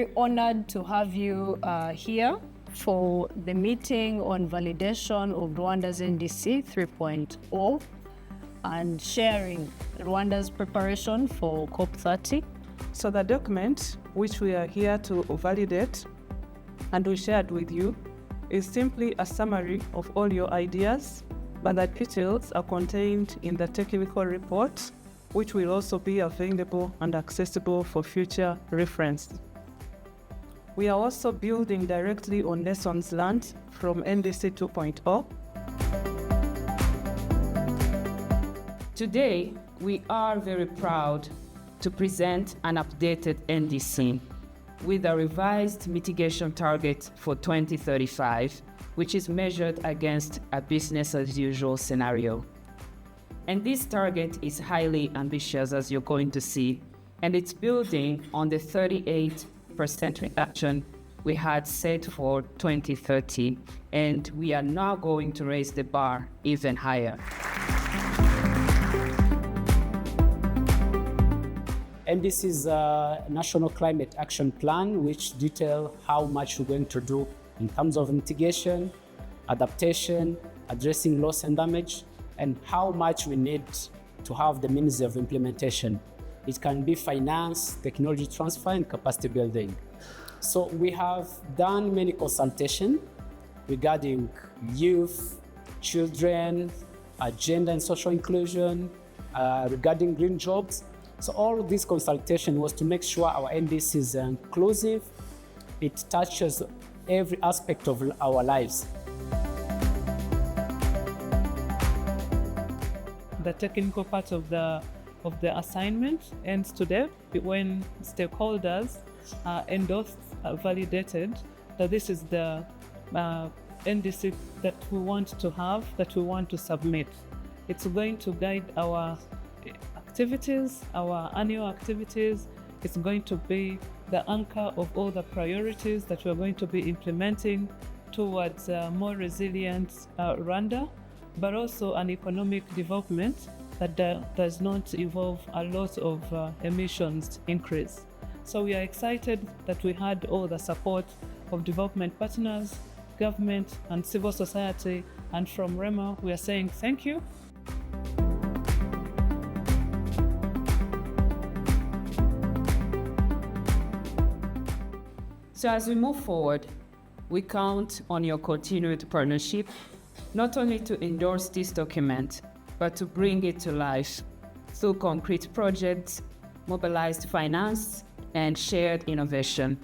very honored to have you here for the meeting on validation of Rwanda's NDC 3.0 and sharing Rwanda's preparation for COP30. So the document which we are here to validate and we shared with you is simply a summary of all your ideas, but the details are contained in the technical report, which will also be available and accessible for future reference. We are also building directly on lessons learned from NDC 2.0. Today, we are very proud to present an updated NDC with a revised mitigation target for 2035, which is measured against a business-as-usual scenario. And this target is highly ambitious, as you're going to see, and it's building on the 38% reduction we had set for 2030, and we are now going to raise the bar even higher. And this is a National Climate Action Plan, which details how much we're going to do in terms of mitigation, adaptation, addressing loss and damage, and how much we need to have the means of implementation. It can be finance, technology transfer, and capacity building. So we have done many consultations regarding youth, children, gender and social inclusion, regarding green jobs. So all of this consultation was to make sure our NDC is inclusive. It touches every aspect of our lives. The technical part of the assignment ends today when stakeholders endorsed, validated that this is the NDC that we want to have, that we want to submit. It's going to guide our activities, our annual activities. It's going to be the anchor of all the priorities that we're going to be implementing towards a more resilient Rwanda, but also an economic development that does not involve a lot of emissions increase. So we are excited that we had all the support of development partners, government, and civil society, and from REMA, we are saying thank you. So as we move forward, we count on your continued partnership, not only to endorse this document, but to bring it to life through concrete projects, mobilized finance, and shared innovation.